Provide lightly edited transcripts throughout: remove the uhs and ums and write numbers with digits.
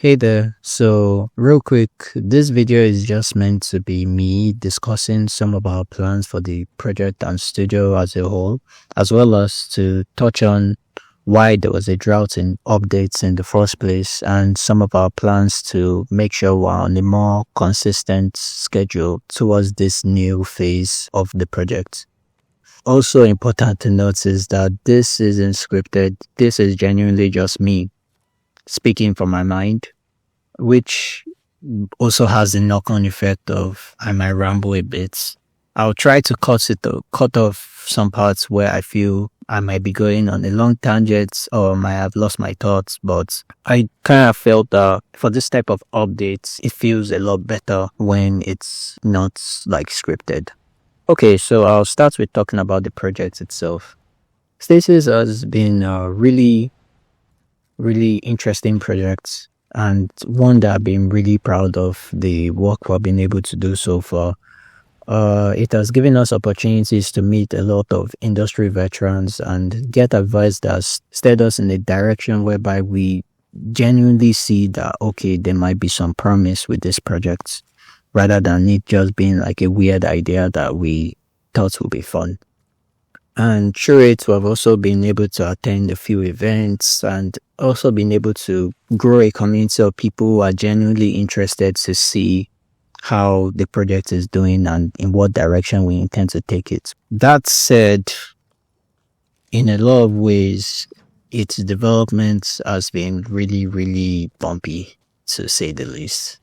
Hey there. So, real quick, this video is just meant to be me discussing some of our plans for the project and studio as a whole, as well as to touch on why there was a drought in updates in the first place and some of our plans to make sure we're on a more consistent schedule towards this new phase of the project. Also important to note is that this isn't scripted. This is genuinely just me speaking from my mind, which also has the knock-on effect of I might ramble a bit. I'll try to cut off some parts where I feel I might be going on a long tangent or might have lost my thoughts, but I kind of felt that for this type of updates, it feels a lot better when it's not like scripted. Okay, so I'll start with talking about the project itself. Stasis has been a really interesting project and one that I've been really proud of the work we've been able to do so far. It has given us opportunities to meet a lot of industry veterans and get advice that's steered us in a direction whereby we genuinely see that, okay, there might be some promise with this project rather than it just being like a weird idea that we thought would be fun. And through it, we've also been able to attend a few events and also been able to grow a community of people who are genuinely interested to see how the project is doing and in what direction we intend to take it. That said, in a lot of ways, its development has been really bumpy, to say the least.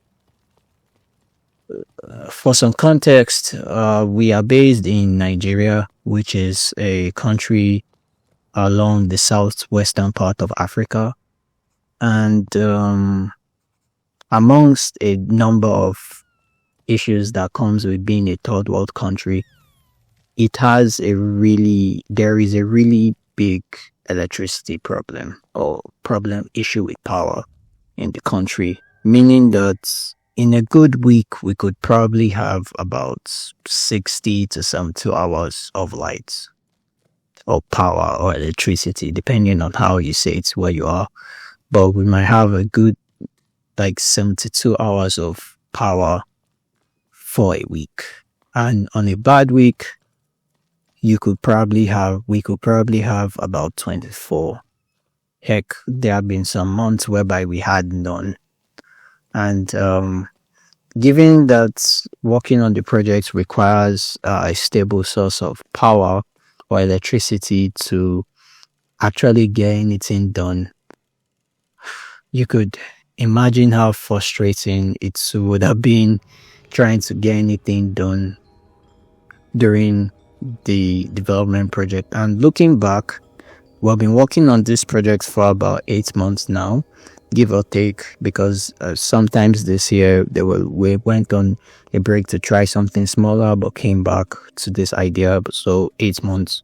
For some context, we are based in Nigeria, which is a country along the southwestern part of Africa. And amongst a number of issues that comes with being a third world country, there is a really big electricity problem or issue with power in the country, meaning that in a good week, we could probably have about 60 to 72 hours of light or power or electricity, depending on how you say it where you are. But we might have a good 72 hours of power for a week. And on a bad week, we could probably have about 24. Heck, there have been some months whereby we had none. And given that working on the project requires a stable source of power or electricity to actually get anything done, you could imagine how frustrating it would have been trying to get anything done during the development project. And looking back, we've been working on this project for about 8 months now, give or take, because sometimes this year we went on a break to try something smaller but came back to this idea. So 8 months.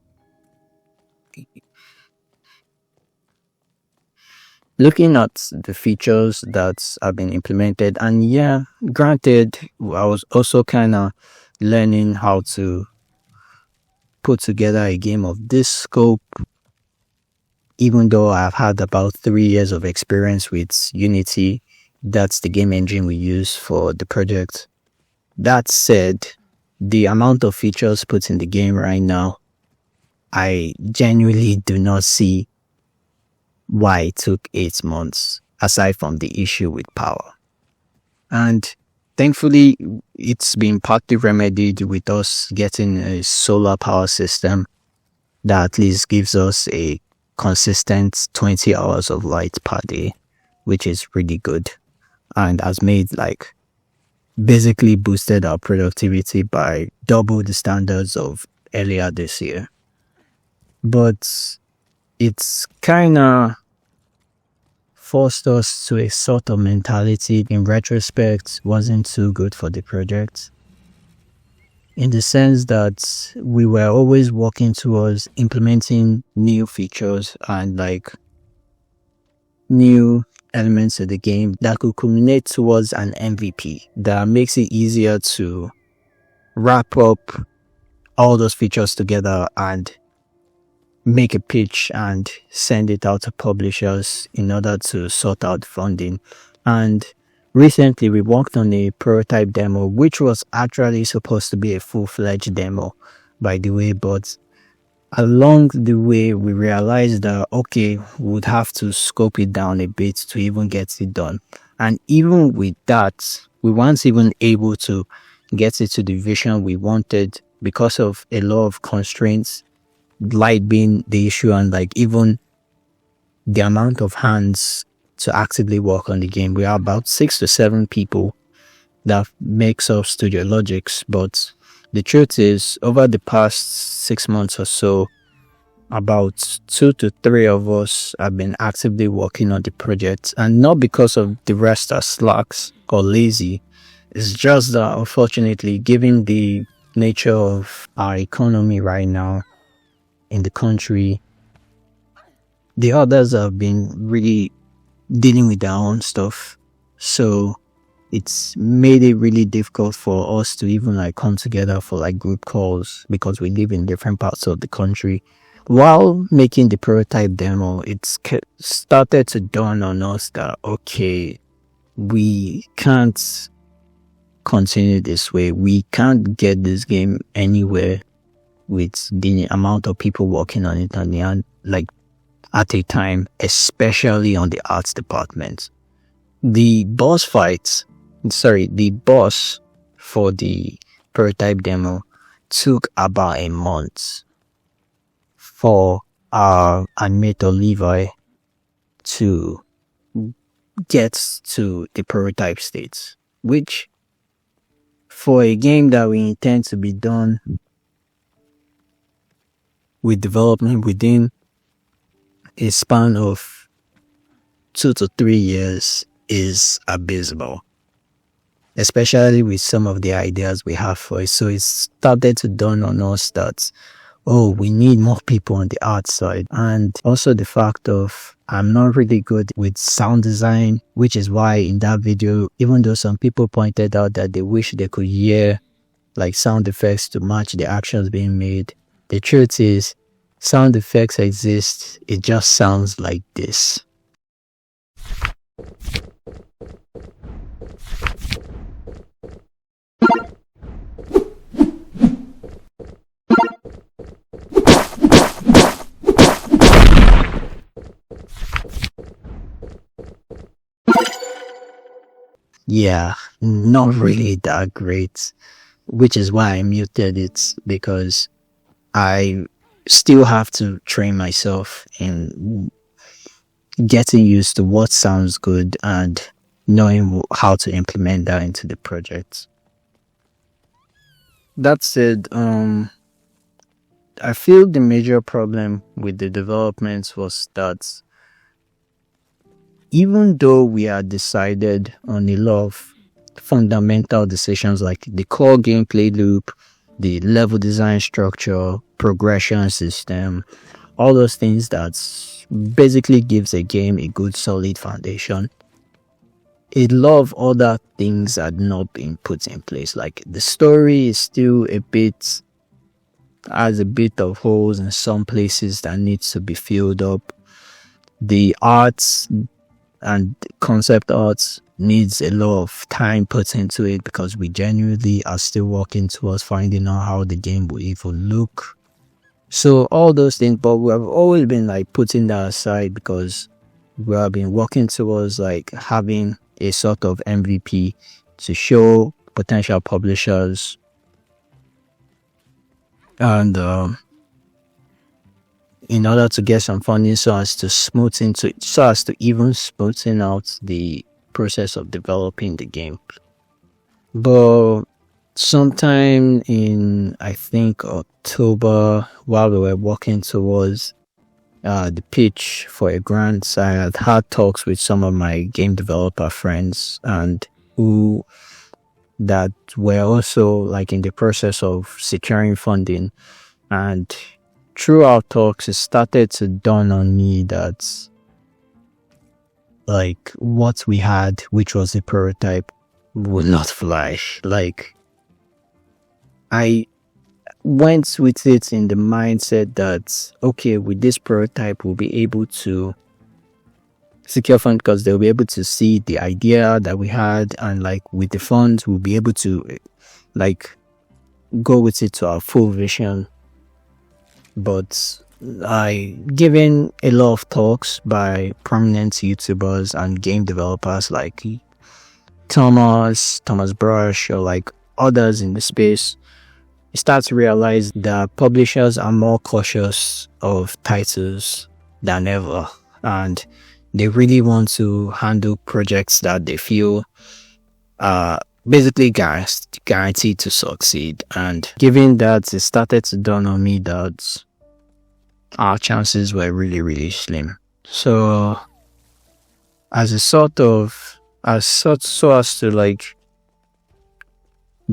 Looking at the features that have been implemented, and yeah, granted, I was also kind of learning how to put together a game of this scope, even though I've had about 3 years of experience with Unity. That's the game engine we use for the project. That said, the amount of features put in the game right now, I genuinely do not see why it took 8 months, aside from the issue with power. And thankfully, it's been partly remedied with us getting a solar power system that at least gives us a consistent 20 hours of light per day, which is really good and has made basically boosted our productivity by double the standards of earlier this year. But it's kind of forced us to a sort of mentality in retrospect wasn't too good for the project, in the sense that we were always working towards implementing new features and new elements of the game that could culminate towards an MVP that makes it easier to wrap up all those features together and make a pitch and send it out to publishers in order to sort out funding. And recently we worked on a prototype demo, which was actually supposed to be a full-fledged demo, by the way, but along the way we realized that okay, we would have to scope it down a bit to even get it done. And even with that, we weren't even able to get it to the vision we wanted because of a lot of constraints, light being the issue, and like even the amount of hands to actively work on the game. We are about 6 to 7 people that makes up Studio Logics, but the truth is, over the past 6 months or so, about 2 to 3 of us have been actively working on the project, and not because of the rest are slacks or lazy. It's just that, unfortunately, given the nature of our economy right now in the country, the others have been really dealing with their own stuff. So it's made it really difficult for us to even like come together for like group calls because we live in different parts of the country. While making the prototype demo, it's started to dawn on us that okay, we can't continue this way. We can't get this game anywhere with the amount of people working on it and like at a time, especially on the arts department. The boss for the prototype demo took about a month for our animator Levi to get to the prototype state, which for a game that we intend to be done with development within a span of 2 to 3 years is abysmal, especially with some of the ideas we have for it. So it started to dawn on us that, oh, we need more people on the art side. And also the fact of I'm not really good with sound design, which is why in that video, even though some people pointed out that they wish they could hear like sound effects to match the actions being made, the truth is sound effects exist, it just sounds like this. Yeah, not really that great, which is why I muted it, because I still have to train myself in getting used to what sounds good and knowing how to implement that into the project. That said, I feel the major problem with the developments was that even though we had decided on a lot of fundamental decisions like the core gameplay loop, the level design structure, progression system, all those things that basically gives a game a good solid foundation, a lot of other things had not been put in place. Like the story is still has a bit of holes in some places that needs to be filled up. The arts and concept arts needs a lot of time put into it because we genuinely are still working towards finding out how the game will even look. So all those things, but we have always been like putting that aside because we have been working towards like having a sort of MVP to show potential publishers and in order to get some funding so as to even smoothen out the process of developing the game. But sometime in I think October, while we were working towards the pitch for a grant, I had talks with some of my game developer friends and who that were also like in the process of securing funding, and through our talks it started to dawn on me that like what we had, which was a prototype, would not fly. Like I went with it in the mindset that okay, with this prototype we'll be able to secure fund because they'll be able to see the idea that we had, and like with the funds we'll be able to like go with it to our full vision. But I given a lot of talks by prominent YouTubers and game developers like Thomas Brush, or like others in the space, you start to realize that publishers are more cautious of titles than ever, and they really want to handle projects that they feel are basically guaranteed to succeed. And given that, it started to dawn on me that our chances were really slim. So as a sort of so as to like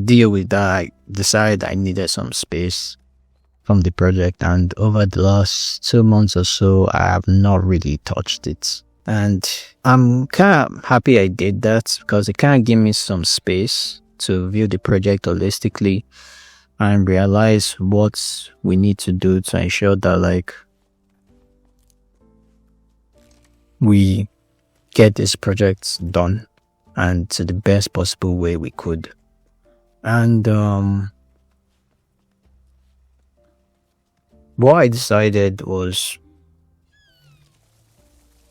deal with that, I decided I needed some space from the project, and over the last 2 months or so I have not really touched it. And I'm kind of happy I did that, because it kind of gave me some space to view the project holistically and realize what we need to do to ensure that like we get this project done and to the best possible way we could. And what I decided was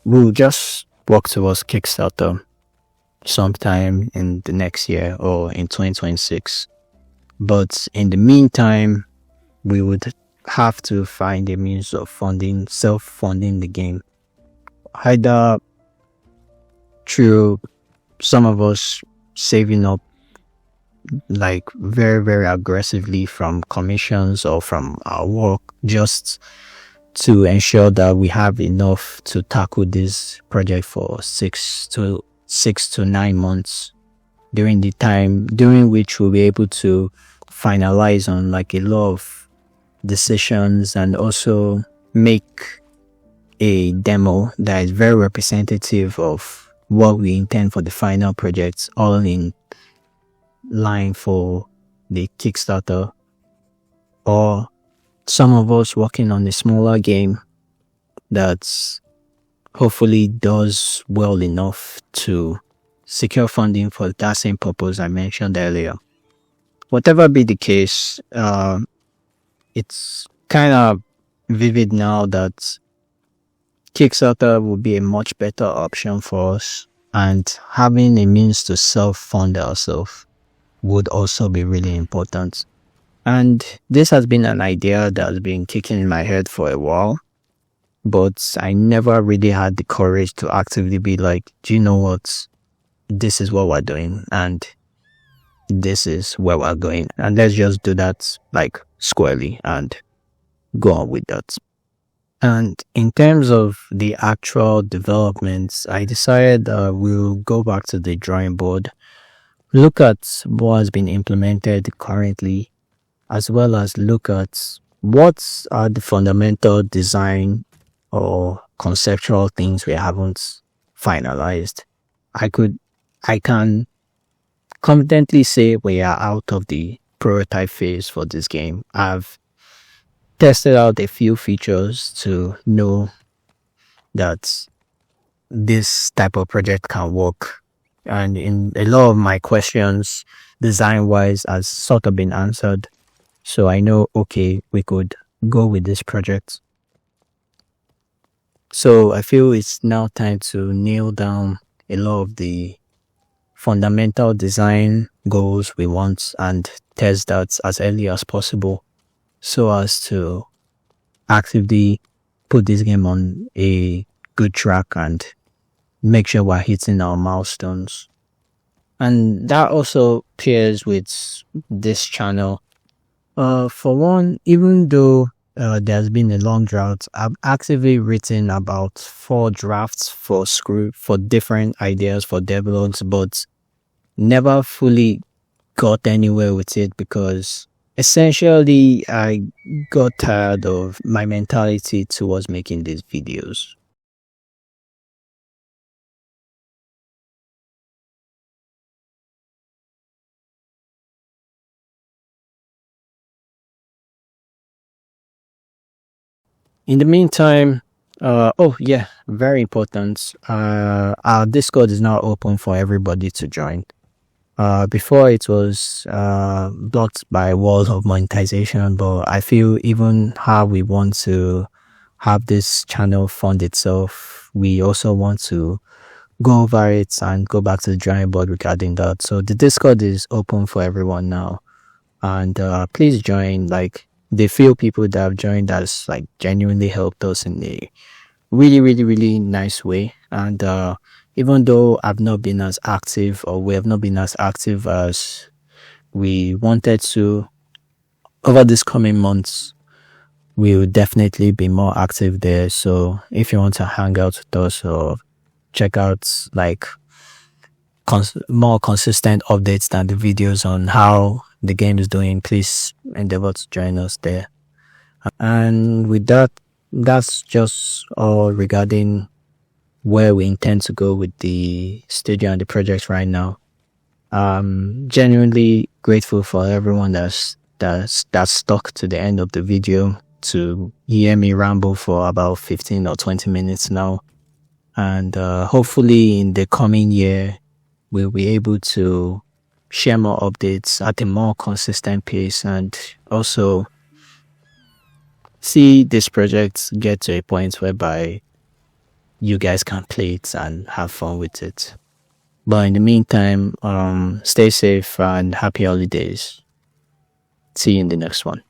we'll just work towards Kickstarter sometime in the next year or in 2026. But in the meantime, we would have to find a means of self-funding the game. Either through some of us saving up like very aggressively from commissions or from our work, just to ensure that we have enough to tackle this project for 6 to 9 months, during the time during which we'll be able to finalize on like a lot of decisions and also make a demo that is very representative of what we intend for the final project, all in line for the Kickstarter. Or some of us working on a smaller game that's hopefully does well enough to secure funding for that same purpose I mentioned earlier. Whatever be the case, it's kind of vivid now that Kickstarter would be a much better option for us, and having a means to self-fund ourselves would also be really important. And this has been an idea that has been kicking in my head for a while, but I never really had the courage to actively be like, do you know what? This is what we're doing, and this is where we're going, and let's just do that like squarely and go on with that. And in terms of the actual developments, I decided we'll go back to the drawing board, look at what has been implemented currently, as well as look at what are the fundamental design or conceptual things we haven't finalized. I can confidently say we are out of the prototype phase for this game. I've tested out a few features to know that this type of project can work, and in a lot of my questions design wise has sort of been answered, so I know, okay, we could go with this project. So I feel it's now time to nail down a lot of the fundamental design goals we want and test that as early as possible, so as to actively put this game on a good track and make sure we're hitting our milestones. And that also pairs with this channel. For one, even though there's been a long drought, I've actively written about 4 drafts for script for different ideas for developments, but never fully got anywhere with it because essentially I got tired of my mentality towards making these videos. In the meantime, Oh yeah, very important. Our Discord is now open for everybody to join. Before it was blocked by walls of monetization, but I feel even how we want to have this channel fund itself, we also want to go over it and go back to the drawing board regarding that. So the Discord is open for everyone now, and please join. Like the few people that have joined us, like genuinely helped us in a really nice way. And even though I've not been as active, or we have not been as active as we wanted to over these coming months, we will definitely be more active there. So if you want to hang out with us or check out like more consistent updates than the videos on how the game is doing, please endeavor to join us there. And with that, that's just all regarding where we intend to go with the studio and the project right now. Genuinely grateful for everyone that's stuck to the end of the video to hear me ramble for about 15 or 20 minutes now. And hopefully in the coming year, we'll be able to share more updates at a more consistent pace, and also see this project get to a point whereby you guys can play it and have fun with it. But in the meantime, stay safe and happy holidays. See you in the next one.